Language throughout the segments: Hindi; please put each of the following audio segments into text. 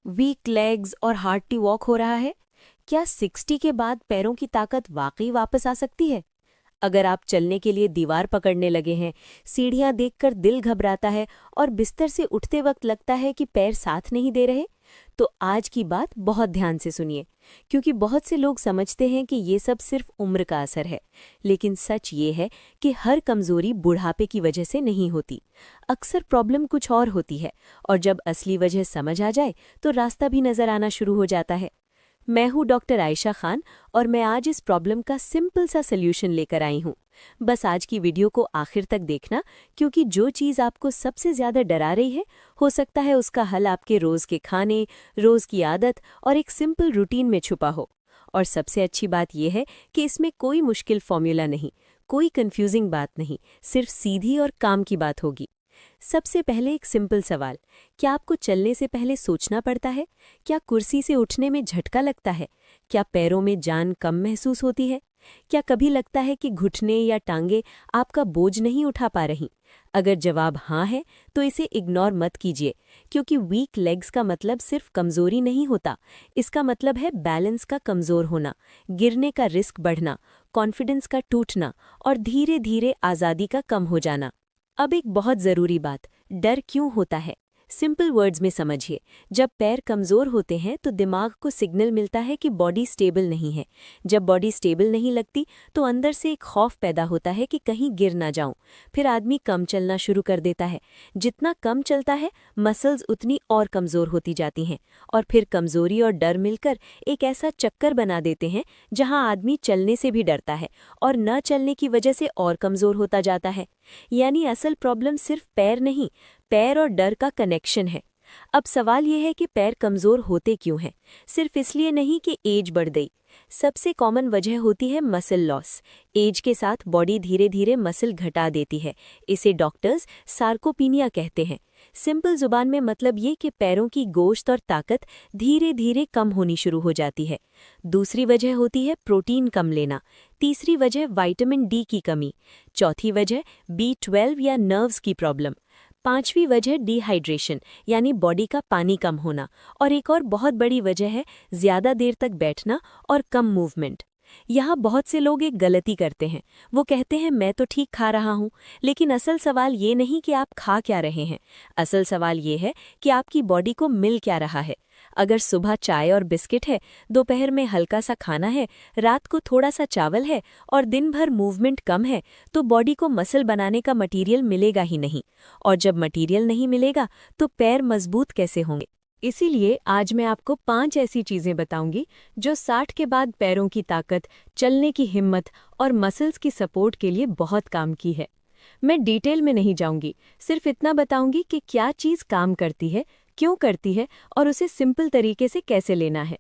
वीक लेग्स और हार्टी वॉक हो रहा है? क्या 60 के बाद पैरों की ताकत वाकई वापस आ सकती है? अगर आप चलने के लिए दीवार पकड़ने लगे हैं, सीढ़ियां देखकर दिल घबराता है और बिस्तर से उठते वक्त लगता है कि पैर साथ नहीं दे रहे, तो आज की बात बहुत ध्यान से सुनिए, क्योंकि बहुत से लोग समझते हैं कि ये सब सिर्फ उम्र का असर है। लेकिन सच ये है कि हर कमजोरी बुढ़ापे की वजह से नहीं होती। अक्सर प्रॉब्लम कुछ और होती है, और जब असली वजह समझ आ जाए तो रास्ता भी नजर आना शुरू हो जाता है। मैं हूं डॉक्टर आयशा खान, और मैं आज इस प्रॉब्लम का सिंपल सा सल्यूशन लेकर आई हूं। बस आज की वीडियो को आखिर तक देखना, क्योंकि जो चीज़ आपको सबसे ज़्यादा डरा रही है, हो सकता है उसका हल आपके रोज़ के खाने, रोज़ की आदत और एक सिंपल रूटीन में छुपा हो। और सबसे अच्छी बात यह है कि इसमें कोई मुश्किल फॉर्मूला नहीं, कोई कंफ्यूजिंग बात नहीं, सिर्फ सीधी और काम की बात होगी। सबसे पहले एक सिंपल सवाल, क्या आपको चलने से पहले सोचना पड़ता है? क्या कुर्सी से उठने में झटका लगता है? क्या पैरों में जान कम महसूस होती है? क्या कभी लगता है कि घुटने या टांगे आपका बोझ नहीं उठा पा रही? अगर जवाब हाँ है, तो इसे इग्नोर मत कीजिए, क्योंकि वीक लेग्स का मतलब सिर्फ कमजोरी नहीं होता। इसका मतलब है बैलेंस का कमजोर होना, गिरने का रिस्क बढ़ना, कॉन्फिडेंस का टूटना और धीरे धीरे आज़ादी का कम हो जाना। अब एक बहुत ज़रूरी बात, डर क्यों होता है? सिंपल वर्ड्स में समझिए। जब पैर कमज़ोर होते हैं तो दिमाग को सिग्नल मिलता है कि बॉडी स्टेबल नहीं है। जब बॉडी स्टेबल नहीं लगती तो अंदर से एक खौफ पैदा होता है कि कहीं गिर ना जाऊं। फिर आदमी कम चलना शुरू कर देता है। जितना कम चलता है, मसल्स उतनी और कमज़ोर होती जाती हैं, और फिर कमज़ोरी और डर मिलकर एक ऐसा चक्कर बना देते हैं जहां आदमी चलने से भी डरता है और न चलने की वजह से और कमज़ोर होता जाता है। यानी असल प्रॉब्लम सिर्फ पैर नहीं, पैर और डर का कनेक्शन है। अब सवाल यह है कि पैर कमज़ोर होते क्यों हैं? सिर्फ इसलिए नहीं कि एज बढ़ गई। सबसे कॉमन वजह होती है मसल लॉस। एज के साथ बॉडी धीरे धीरे मसल घटा देती है। इसे डॉक्टर्स सार्कोपीनिया कहते हैं। सिंपल जुबान में मतलब ये कि पैरों की गोश्त और ताकत धीरे धीरे कम होनी शुरू हो जाती है। दूसरी वजह होती है प्रोटीन कम लेना। तीसरी वजह विटामिन डी की कमी। चौथी वजह B12 या नर्व्स की प्रॉब्लम। पांचवी वजह डिहाइड्रेशन, यानी बॉडी का पानी कम होना। और एक और बहुत बड़ी वजह है ज़्यादा देर तक बैठना और कम मूवमेंट। यहाँ बहुत से लोग एक गलती करते हैं। वो कहते हैं मैं तो ठीक खा रहा हूँ, लेकिन असल सवाल ये नहीं कि आप खा क्या रहे हैं। असल सवाल ये है कि आपकी बॉडी को मिल क्या रहा है। अगर सुबह चाय और बिस्किट है, दोपहर में हल्का सा खाना है, रात को थोड़ा सा चावल है और दिन भर मूवमेंट कम है, तो बॉडी को मसल बनाने का मटीरियल मिलेगा ही नहीं। और जब मटीरियल नहीं मिलेगा तो पैर मजबूत कैसे होंगे? इसीलिए आज मैं आपको 5 ऐसी चीजें बताऊंगी जो 60 के बाद पैरों की ताकत, चलने की हिम्मत और मसल्स की सपोर्ट के लिए बहुत काम की है। मैं डिटेल में नहीं जाऊंगी, सिर्फ इतना बताऊंगी कि क्या चीज़ काम करती है, क्यों करती है और उसे सिंपल तरीके से कैसे लेना है।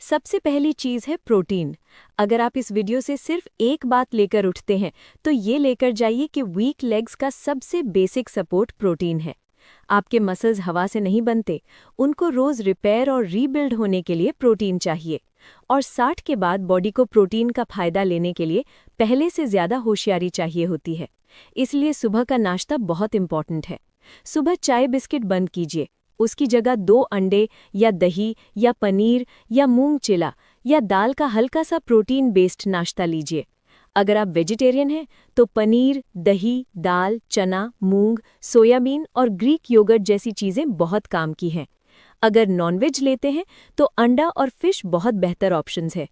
सबसे पहली चीज़ है प्रोटीन। अगर आप इस वीडियो से सिर्फ एक बात लेकर उठते हैं तो ये लेकर जाइए कि वीक लेग्स का सबसे बेसिक सपोर्ट प्रोटीन है। आपके मसल्स हवा से नहीं बनते, उनको रोज रिपेयर और रीबिल्ड होने के लिए प्रोटीन चाहिए। और 60 के बाद बॉडी को प्रोटीन का फायदा लेने के लिए पहले से ज़्यादा होशियारी चाहिए होती है। इसलिए सुबह का नाश्ता बहुत इंपॉर्टेंट है। सुबह चाय बिस्किट बंद कीजिए, उसकी जगह 2 अंडे या दही या पनीर या मूंग चिला या दाल का हल्का सा प्रोटीन बेस्ड नाश्ता लीजिए। अगर आप वेजिटेरियन हैं तो पनीर, दही, दाल, चना, मूंग, सोयाबीन और ग्रीक योगर्ट जैसी चीज़ें बहुत काम की हैं। अगर नॉनवेज लेते हैं तो अंडा और फिश बहुत बेहतर ऑप्शंस है।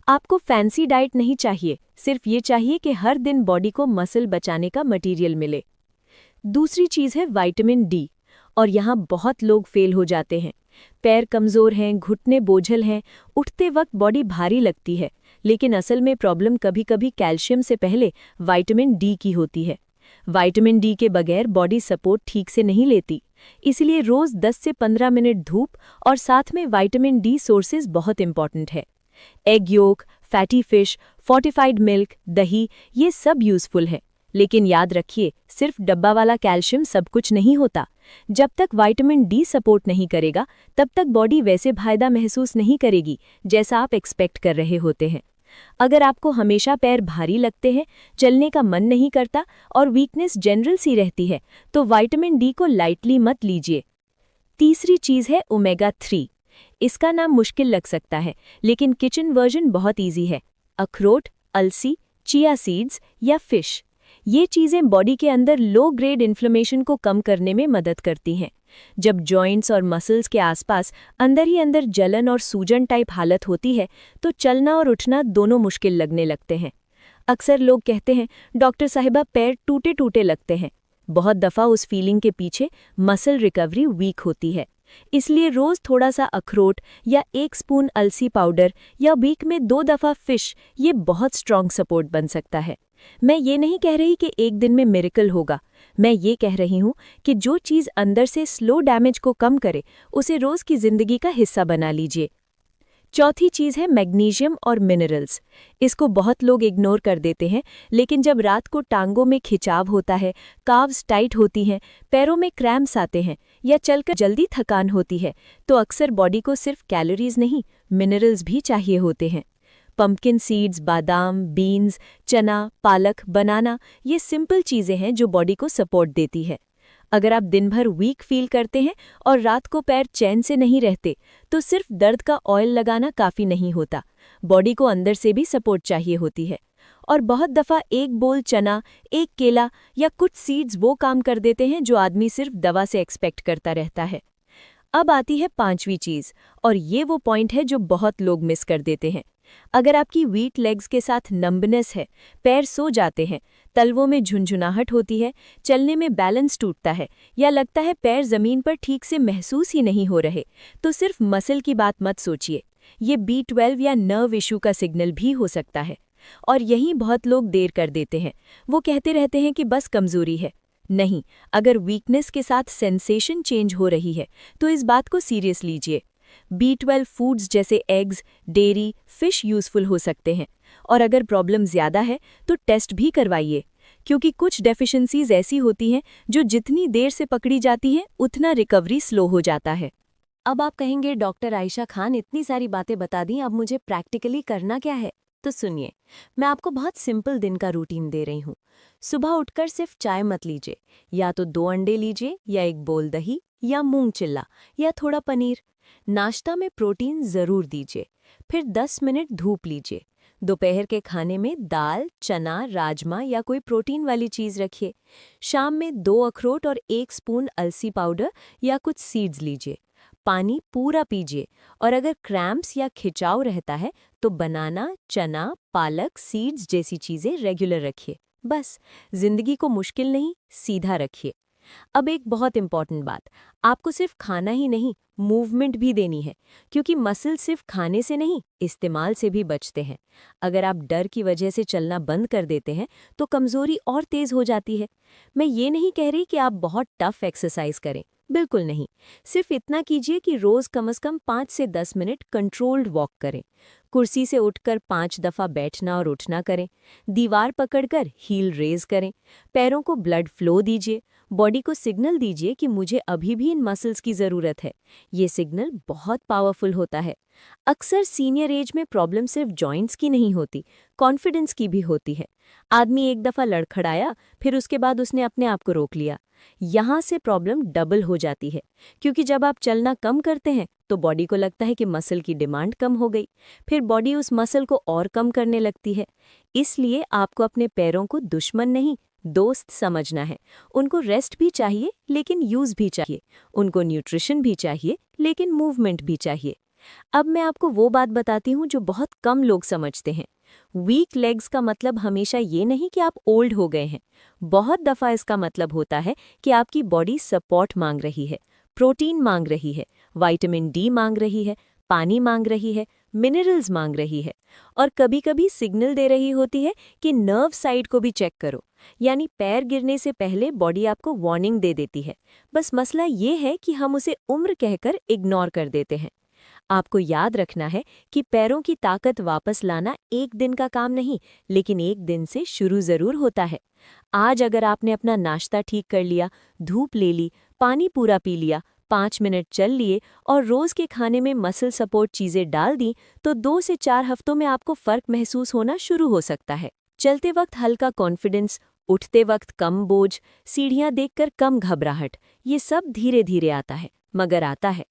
आपको फैंसी डाइट नहीं चाहिए, सिर्फ ये चाहिए कि हर दिन बॉडी को मसल बचाने का मटीरियल मिले। दूसरी चीज़ है विटामिन डी, और यहाँ बहुत लोग फेल हो जाते हैं। पैर कमज़ोर हैं, घुटने बोझल हैं, उठते वक्त बॉडी भारी लगती है, लेकिन असल में प्रॉब्लम कभी कभी कैल्शियम से पहले विटामिन डी की होती है। विटामिन डी के बगैर बॉडी सपोर्ट ठीक से नहीं लेती, इसलिए रोज़ 10 से 15 मिनट धूप और साथ में विटामिन डी सोर्सेज बहुत इंपॉर्टेंट है। Egg yolk, fatty fish, fortified milk, दही, ये सब यूज़फुल है। लेकिन याद रखिए, सिर्फ डब्बा वाला कैल्शियम सब कुछ नहीं होता। जब तक विटामिन डी सपोर्ट नहीं करेगा, तब तक बॉडी वैसे फायदा महसूस नहीं करेगी जैसा आप एक्सपेक्ट कर रहे होते हैं। अगर आपको हमेशा पैर भारी लगते हैं, चलने का मन नहीं करता और वीकनेस जनरल सी रहती है, तो विटामिन डी को लाइटली मत लीजिए। तीसरी चीज़ है ओमेगा 3। इसका नाम मुश्किल लग सकता है, लेकिन किचन वर्जन बहुत इजी है। अखरोट, अलसी, चिया सीड्स या फिश, ये चीज़ें बॉडी के अंदर लो ग्रेड इन्फ्लेमेशन को कम करने में मदद करती हैं। जब जॉइंट्स और मसल्स के आसपास अंदर ही अंदर जलन और सूजन टाइप हालत होती है, तो चलना और उठना दोनों मुश्किल लगने लगते हैं। अक्सर लोग कहते हैं, डॉक्टर साहिबा पैर टूटे टूटे लगते हैं। बहुत दफ़ा उस फीलिंग के पीछे मसल रिकवरी वीक होती है। इसलिए रोज़ थोड़ा सा अखरोट या 1 स्पून अलसी पाउडर या वीक में 2 दफ़ा फिश, ये बहुत स्ट्रॉन्ग सपोर्ट बन सकता है। मैं ये नहीं कह रही कि एक दिन में मिरेकल होगा। मैं ये कह रही हूँ कि जो चीज़ अंदर से स्लो डैमेज को कम करे, उसे रोज़ की ज़िंदगी का हिस्सा बना लीजिए। चौथी चीज़ है मैग्नीशियम और मिनरल्स। इसको बहुत लोग इग्नोर कर देते हैं, लेकिन जब रात को टांगों में खिंचाव होता है, काव्स टाइट होती हैं, पैरों में क्रैम्प्स आते हैं या चलकर जल्दी थकान होती है, तो अक्सर बॉडी को सिर्फ कैलोरीज नहीं, मिनरल्स भी चाहिए होते हैं। पंपकिन सीड्स, बादाम, बीन्स, चना, पालक, बनाना, ये सिंपल चीज़ें हैं जो बॉडी को सपोर्ट देती है। अगर आप दिन भर वीक फील करते हैं और रात को पैर चैन से नहीं रहते, तो सिर्फ दर्द का ऑयल लगाना काफ़ी नहीं होता। बॉडी को अंदर से भी सपोर्ट चाहिए होती है। और बहुत दफ़ा एक बोल चना, एक केला या कुछ सीड्स वो काम कर देते हैं जो आदमी सिर्फ दवा से एक्सपेक्ट करता रहता है। अब आती है पांचवी चीज़, और ये वो पॉइंट है जो बहुत लोग मिस कर देते हैं। अगर आपकी वीक लेग्स के साथ नंबनेस है, पैर सो जाते हैं, तलवों में झुंझुनाहट होती है, चलने में बैलेंस टूटता है या लगता है पैर जमीन पर ठीक से महसूस ही नहीं हो रहे, तो सिर्फ मसल की बात मत सोचिए। ये B12 या नर्व इशू का सिग्नल भी हो सकता है। और यहीं बहुत लोग देर कर देते हैं। वो कहते रहते हैं कि बस कमजोरी है। नहीं, अगर वीकनेस के साथ सेंसेशन चेंज हो रही है, तो इस बात को सीरियस लीजिए। B12 फूड्स जैसे एग्स, डेयरी, फिश यूजफुल हो सकते हैं। और अगर प्रॉब्लम ज़्यादा है तो टेस्ट भी करवाइए, क्योंकि कुछ डेफिशिएंसीज ऐसी होती हैं जो जितनी देर से पकड़ी जाती हैं उतना रिकवरी स्लो हो जाता है। अब आप कहेंगे, डॉक्टर आयशा खान इतनी सारी बातें बता दी, अब मुझे प्रैक्टिकली करना क्या है? तो सुनिए, मैं आपको बहुत सिंपल दिन का रूटीन दे रही हूँ। सुबह उठकर सिर्फ चाय मत लीजिए, या तो 2 अंडे लीजिए या 1 बोल दही या मूंग चिल्ला या थोड़ा पनीर। नाश्ता में प्रोटीन ज़रूर दीजिए। फिर 10 मिनट धूप लीजिए। दोपहर के खाने में दाल, चना, राजमा या कोई प्रोटीन वाली चीज़ रखिए। शाम में 2 अखरोट और 1 स्पून अलसी पाउडर या कुछ सीड्स लीजिए। पानी पूरा पीजिए, और अगर क्रैम्प्स या खिंचाव रहता है तो बनाना, चना, पालक, सीड्स जैसी चीज़ें रेगुलर रखिए। बस, जिंदगी को मुश्किल नहीं, सीधा रखिए। अब एक बहुत इंपॉर्टेंट बात, आपको सिर्फ खाना ही नहीं, मूवमेंट भी देनी है, क्योंकि मसल सिर्फ खाने से नहीं, इस्तेमाल से भी बचते हैं। अगर आप डर की वजह से चलना बंद कर देते हैं तो कमज़ोरी और तेज़ हो जाती है। मैं ये नहीं कह रही कि आप बहुत टफ एक्सरसाइज करें, बिल्कुल नहीं। सिर्फ इतना कीजिए कि रोज़ कम से कम 5 से 10 मिनट कंट्रोल्ड वॉक करें। कुर्सी से उठकर 5 दफ़ा बैठना और उठना करें। दीवार पकड़कर हील रेज करें। पैरों को ब्लड फ्लो दीजिए। बॉडी को सिग्नल दीजिए कि मुझे अभी भी इन मसल्स की ज़रूरत है। ये सिग्नल बहुत पावरफुल होता है। अक्सर सीनियर एज में प्रॉब्लम सिर्फ जॉइंट्स की नहीं होती, कॉन्फिडेंस की भी होती है। आदमी एक दफ़ा लड़खड़ाया, फिर उसके बाद उसने अपने आप को रोक लिया। यहाँ से प्रॉब्लम डबल हो जाती है, क्योंकि जब आप चलना कम करते हैं तो बॉडी को लगता है कि मसल की डिमांड कम हो गई। फिर बॉडी उस मसल को और कम करने लगती है। इसलिए आपको अपने पैरों को दुश्मन नहीं, दोस्त समझना है। उनको रेस्ट भी चाहिए, लेकिन यूज़ भी चाहिए। उनको न्यूट्रिशन भी चाहिए, लेकिन मूवमेंट भी चाहिए। अब मैं आपको वो बात बताती हूँ जो बहुत कम लोग समझते हैं। वीक लेग्स का मतलब हमेशा ये नहीं कि आप ओल्ड हो गए हैं। बहुत दफ़ा इसका मतलब होता है कि आपकी बॉडी सपोर्ट मांग रही है, प्रोटीन मांग रही है, विटामिन डी मांग रही है, पानी मांग रही है, मिनरल्स मांग रही है, और कभी-कभी सिग्नल दे रही होती है कि नर्व साइड को भी चेक करो। यानी पैर गिरने से पहले बॉडी आपको वार्निंग दे देती है। बस मसला ये है कि हम उसे उम्र कहकर इग्नोर कर देते हैं। आपको याद रखना है कि पैरों की ताकत वापस लाना एक दिन का काम नहीं, लेकिन एक दिन से शुरू ज़रूर होता है। आज अगर आपने अपना नाश्ता ठीक कर लिया, धूप ले ली, पानी पूरा पी लिया, 5 मिनट चल लिए और रोज़ के खाने में मसल सपोर्ट चीज़ें डाल दी, तो 2 से 4 हफ्तों में आपको फ़र्क महसूस होना शुरू हो सकता है। चलते वक्त हल्का कॉन्फिडेंस, उठते वक्त कम बोझ, सीढ़ियाँ देखकर कम घबराहट, ये सब धीरे धीरे आता है, मगर आता है।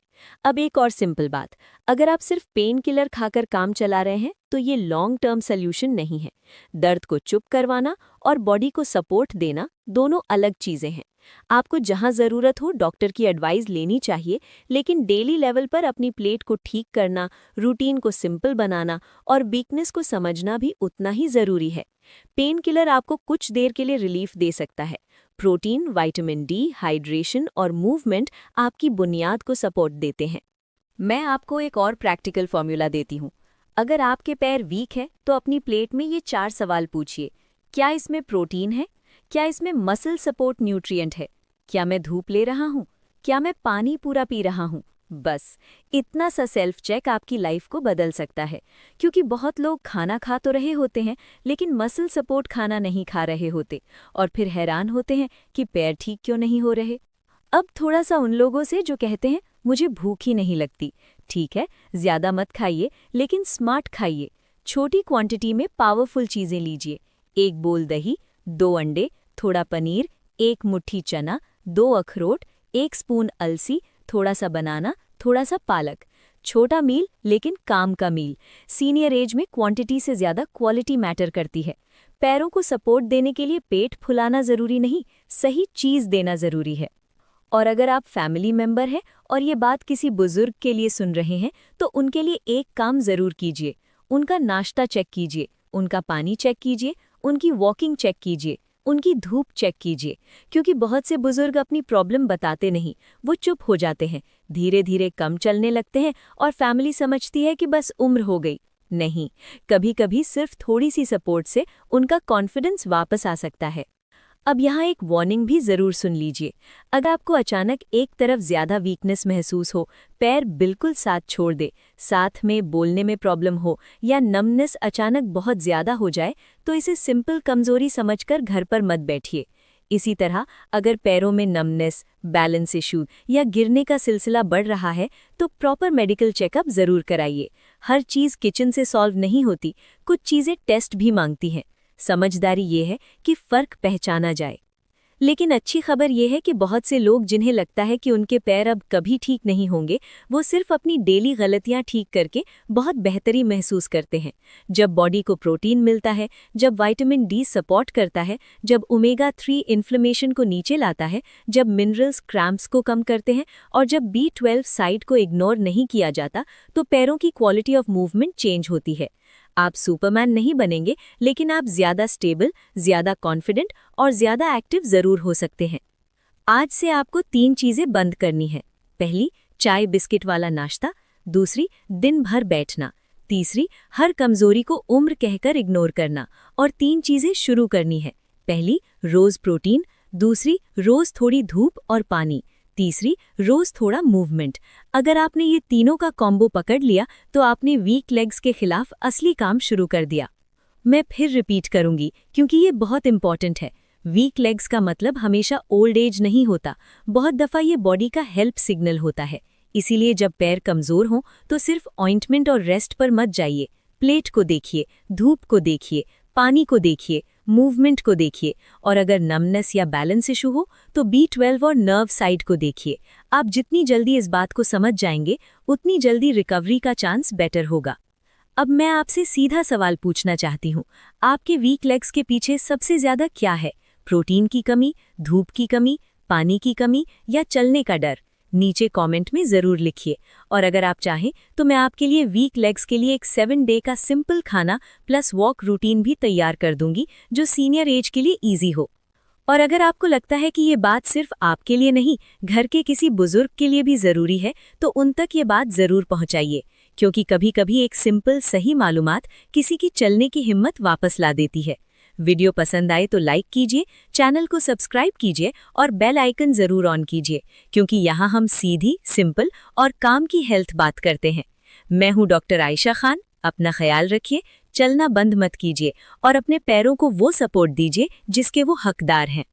अब एक और सिंपल बात, अगर आप सिर्फ पेन किलर खाकर काम चला रहे हैं तो ये लॉन्ग टर्म सोल्यूशन नहीं है। दर्द को चुप करवाना और बॉडी को सपोर्ट देना दोनों अलग चीजें हैं। आपको जहां जरूरत हो डॉक्टर की एडवाइस लेनी चाहिए, लेकिन डेली लेवल पर अपनी प्लेट को ठीक करना, रूटीन को सिंपल बनाना और वीकनेस को समझना भी उतना ही जरूरी है। पेन किलर आपको कुछ देर के लिए रिलीफ दे सकता है। प्रोटीन, विटामिन डी, हाइड्रेशन और मूवमेंट आपकी बुनियाद को सपोर्ट देते हैं। मैं आपको एक और प्रैक्टिकल फॉर्मूला देती हूँ। अगर आपके पैर वीक हैं तो अपनी प्लेट में ये 4 सवाल पूछिए। क्या इसमें प्रोटीन है? क्या इसमें मसल सपोर्ट न्यूट्रिएंट है? क्या मैं धूप ले रहा हूँ? क्या मैं पानी पूरा पी रहा हूँ? बस इतना सा सेल्फ चेक आपकी लाइफ को बदल सकता है, क्योंकि बहुत लोग खाना खा तो रहे होते हैं लेकिन मसल सपोर्ट खाना नहीं खा रहे होते और फिर हैरान होते हैं कि पैर ठीक क्यों नहीं हो रहे। अब थोड़ा सा उन लोगों से जो कहते हैं मुझे भूख ही नहीं लगती। ठीक है, ज्यादा मत खाइए लेकिन स्मार्ट खाइए। छोटी क्वांटिटी में पावरफुल चीजें लीजिए। 1 बोल दही, 2 अंडे, थोड़ा पनीर, 1 मुट्ठी चना, 2 अखरोट, 1 स्पून अलसी, थोड़ा सा बनाना, थोड़ा सा पालक। छोटा मील लेकिन काम का मील। सीनियर एज में क्वांटिटी से ज्यादा क्वालिटी मैटर करती है। पैरों को सपोर्ट देने के लिए पेट फुलाना जरूरी नहीं, सही चीज देना जरूरी है। और अगर आप फैमिली मेंबर हैं और ये बात किसी बुजुर्ग के लिए सुन रहे हैं तो उनके लिए एक काम जरूर कीजिए। उनका नाश्ता चेक कीजिए, उनका पानी चेक कीजिए, उनकी वॉकिंग चेक कीजिए, उनकी धूप चेक कीजिए। क्योंकि बहुत से बुजुर्ग अपनी प्रॉब्लम बताते नहीं, वो चुप हो जाते हैं, धीरे धीरे कम चलने लगते हैं और फैमिली समझती है कि बस उम्र हो गई। नहीं, कभी कभी सिर्फ थोड़ी सी सपोर्ट से उनका कॉन्फिडेंस वापस आ सकता है। अब यहाँ एक वार्निंग भी जरूर सुन लीजिए। अगर आपको अचानक एक तरफ ज्यादा वीकनेस महसूस हो, पैर बिल्कुल साथ छोड़ दे, साथ में बोलने में प्रॉब्लम हो या नमनेस अचानक बहुत ज्यादा हो जाए, तो इसे सिंपल कमजोरी समझकर घर पर मत बैठिए। इसी तरह अगर पैरों में नमनेस, बैलेंस इशू या गिरने का सिलसिला बढ़ रहा है तो प्रॉपर मेडिकल चेकअप जरूर कराइए। हर चीज किचन से सॉल्व नहीं होती, कुछ चीजें टेस्ट भी मांगती हैं। समझदारी ये है कि फर्क पहचाना जाए। लेकिन अच्छी खबर यह है कि बहुत से लोग जिन्हें लगता है कि उनके पैर अब कभी ठीक नहीं होंगे, वो सिर्फ अपनी डेली गलतियां ठीक करके बहुत बेहतरी महसूस करते हैं। जब बॉडी को प्रोटीन मिलता है, जब विटामिन डी सपोर्ट करता है, जब ओमेगा 3 इन्फ्लेमेशन को नीचे लाता है, जब मिनरल्स क्रैम्प्स को कम करते हैं और जब B12 साइड को इग्नोर नहीं किया जाता, तो पैरों की क्वालिटी ऑफ मूवमेंट चेंज होती है। आप सुपरमैन नहीं बनेंगे, लेकिन आप ज्यादा स्टेबल, ज्यादा कॉन्फिडेंट और ज्यादा एक्टिव जरूर हो सकते हैं। आज से आपको 3 चीजें बंद करनी है। पहली, चाय बिस्किट वाला नाश्ता। दूसरी, दिन भर बैठना। तीसरी, हर कमजोरी को उम्र कहकर इग्नोर करना। और 3 चीजें शुरू करनी है। पहली, रोज प्रोटीन। दूसरी, रोज थोड़ी धूप और पानी। तीसरी, रोज थोड़ा मूवमेंट। अगर आपने ये तीनों का कॉम्बो पकड़ लिया तो आपने वीक लेग्स के खिलाफ असली काम शुरू कर दिया। मैं फिर रिपीट करूंगी क्योंकि ये बहुत इंपॉर्टेंट है। वीक लेग्स का मतलब हमेशा ओल्ड एज नहीं होता, बहुत दफा ये बॉडी का हेल्प सिग्नल होता है। इसीलिए जब पैर कमजोर हों तो सिर्फ ऑइंटमेंट और रेस्ट पर मत जाइए। प्लेट को देखिए, धूप को देखिए, पानी को देखिए, मूवमेंट को देखिए। और अगर नमनेस या बैलेंस इशू हो तो B12 और नर्व साइड को देखिए। आप जितनी जल्दी इस बात को समझ जाएंगे, उतनी जल्दी रिकवरी का चांस बेटर होगा। अब मैं आपसे सीधा सवाल पूछना चाहती हूँ, आपके वीक लेग्स के पीछे सबसे ज्यादा क्या है? प्रोटीन की कमी, धूप की कमी, पानी की कमी या चलने का डर? नीचे कमेंट में जरूर लिखिए। और अगर आप चाहें तो मैं आपके लिए वीक लेग्स के लिए एक 7 डे का सिंपल खाना प्लस वॉक रूटीन भी तैयार कर दूंगी, जो सीनियर एज के लिए इजी हो। और अगर आपको लगता है कि ये बात सिर्फ आपके लिए नहीं, घर के किसी बुजुर्ग के लिए भी जरूरी है, तो उन तक ये बात जरूर पहुंचाइए। क्योंकि कभी कभी एक सिंपल सही मालूमात किसी की चलने की हिम्मत वापस ला देती है। वीडियो पसंद आए तो लाइक कीजिए, चैनल को सब्सक्राइब कीजिए और बेल आइकन जरूर ऑन कीजिए, क्योंकि यहाँ हम सीधी, सिंपल और काम की हेल्थ बात करते हैं। मैं हूँ डॉक्टर आयशा खान। अपना ख्याल रखिए, चलना बंद मत कीजिए और अपने पैरों को वो सपोर्ट दीजिए जिसके वो हकदार हैं।